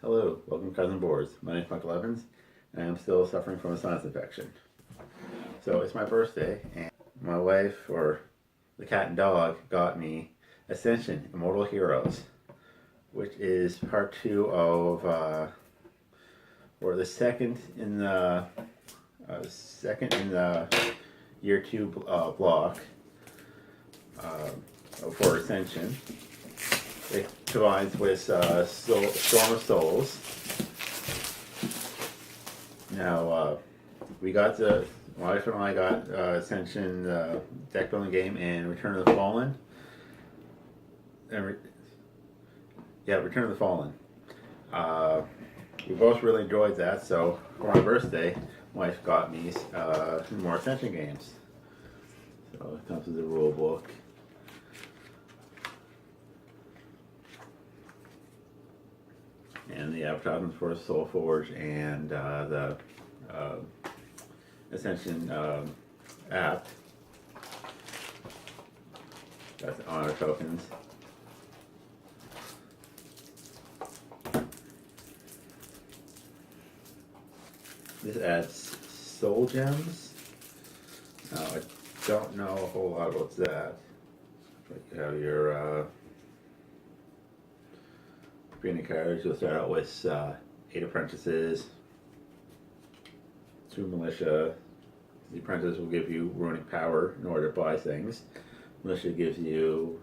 Hello, welcome to Cousin Boards. My name is Michael Evans, and I am still suffering from a sinus infection. So it's my birthday, and my wife, or the cat and dog, got me Ascension Immortal Heroes, which is part 2 of, or the second in the Year 2 block for Ascension. It combines with Storm of Souls. Now, we got my wife and I got Ascension deck building game and Return of the Fallen. Return of the Fallen. We both really enjoyed that, so for my birthday, my wife got me more Ascension games. So it comes with the rule book. And the advertisements for Soul Forge and the Ascension app. That's honor tokens. This adds soul gems. Now, I don't know a whole lot about that. But you have your Green cards. You'll start out with 8 apprentices, 2 militia. The apprentice will give you runic power in order to buy things. Militia gives you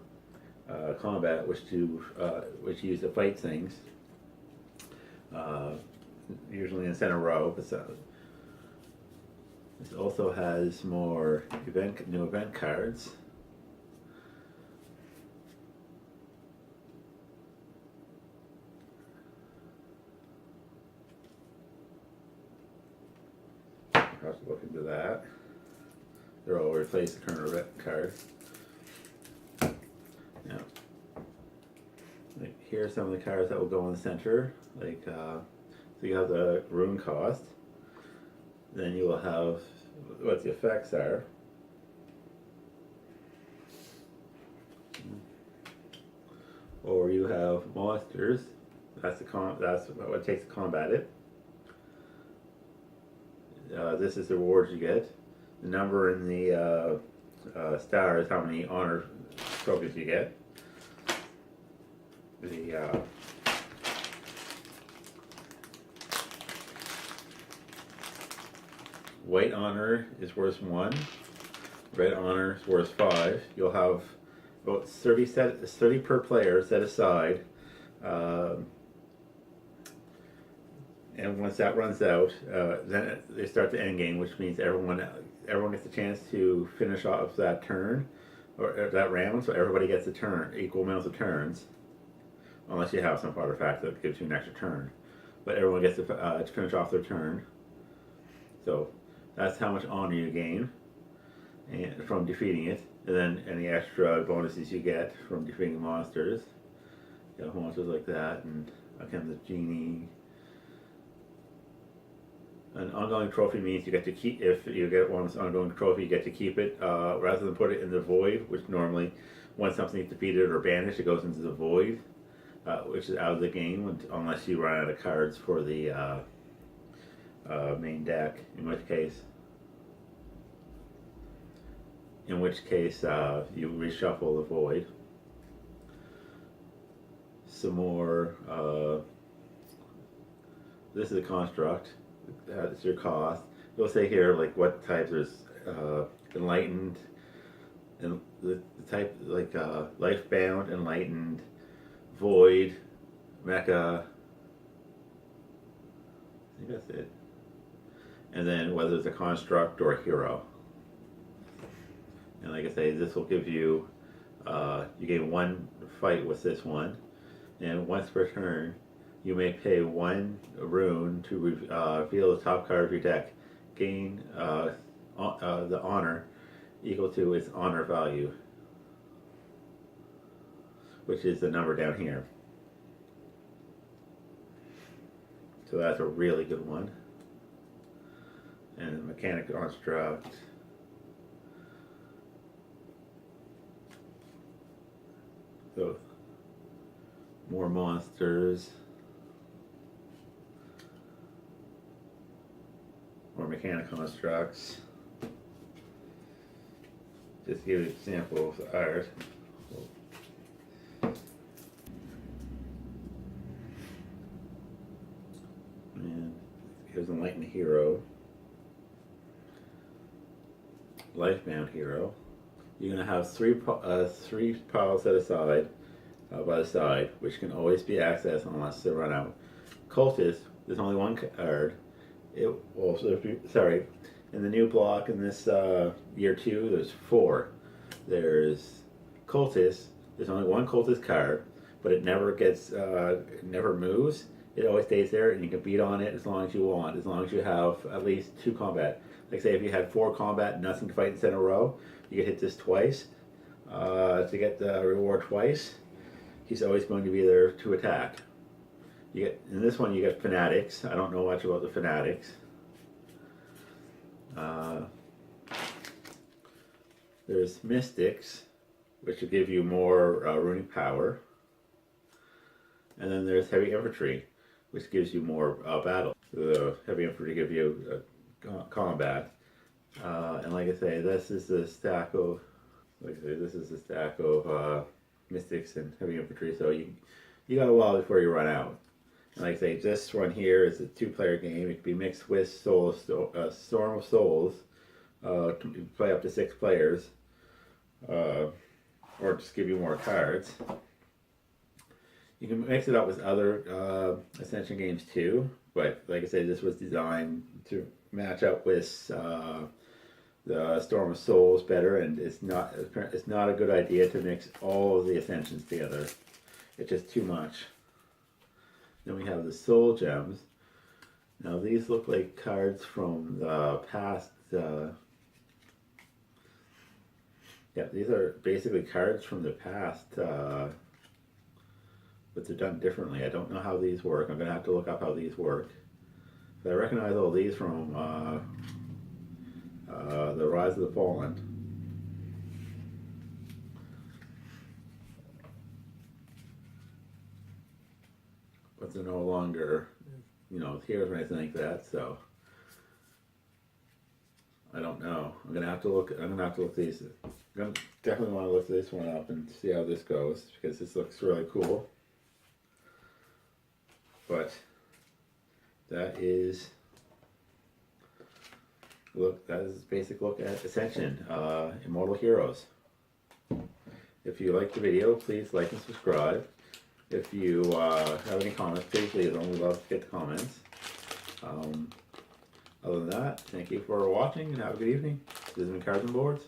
combat, which you use to fight things. Usually in center row. But this also has more new event cards. I'll have to look into that. They're all replace the current event cards. Now, here are some of the cards that will go in the center. So you have the rune cost. Then you will have what the effects are. Or you have monsters. That's what it takes to combat it. This is the rewards you get. The number in the star is how many honor trophies you get. The white honor is worth 1. Red honor is worth 5. You'll have about 30 per player set aside. And once that runs out, then they start the end game, which means everyone gets a chance to finish off that turn or that round. So everybody gets a turn, equal amounts of turns, unless you have some artifact that gives you an extra turn. But everyone gets to finish off their turn. So that's how much honor you gain from defeating it, and then any extra bonuses you get from defeating monsters. You have monsters like that, and again the genie. An ongoing trophy means you get to keep, if you get one ongoing trophy, you get to keep it rather than put it in the void, which normally, when something is defeated or banished, it goes into the void, which is out of the game unless you run out of cards for the main deck, in which case you reshuffle the void. Some more, this is a construct. That's your cost. You'll say here like what types. There's enlightened, and the type like lifebound, enlightened, void, mecha. I think that's it. And then whether it's a construct or a hero. And like I say, this will give you you gain 1 fight with this one, and once per turn you may pay 1 rune to reveal the top card of your deck. Gain the honor equal to its honor value, which is the number down here. So that's a really good one. And the mechanic construct. So more monsters. mechanical constructs. Just give you an example of art. And here's Enlightened Hero. Lifebound Hero. You're going to have three piles set aside by the side, which can always be accessed unless they run out. Cultist, there's only one card. Sorry, in the new block in this year 2, there's 4. There's Cultist. There's only one Cultist card, but it never gets, it never moves. It always stays there, and you can beat on it as long as you want, as long as you have at least 2 combat. Like say if you had 4 combat and nothing to fight in center row, you could hit this twice to get the reward twice. He's always going to be there to attack. You get in this one you get Fanatics. I don't know much about the Fanatics. There's Mystics, which will give you more runic power. And then there's Heavy Infantry, which gives you more battle. The Heavy Infantry give you combat. And like I say, this is the stack of Mystics and Heavy Infantry. So you got a while before you run out. And like I say, this one here is a 2-player game. It can be mixed with Storm of Souls. To play up to 6 players, or just give you more cards. You can mix it up with other Ascension games too, but like I said, this was designed to match up with the Storm of Souls better, and it's not a good idea to mix all of the Ascensions together. It's just too much. Then we have the Soul Gems. Now these look like cards from the past. Yeah, these are basically cards from the past, but they're done differently. I don't know how these work. I'm going to have to look up how these work. But I recognize all these from the Rise of the Fallen. But they're no longer, heroes or anything like that, so I don't know. I'm gonna have to look these. I'm gonna definitely want to look this one up and see how this goes, because this looks really cool. But that is a basic look at Ascension Immortal Heroes. If you liked the video, please like and subscribe. If you have any comments, please leave them. We love to get the comments. Other than that, thank you for watching and have a good evening. This has been Cards and Boards.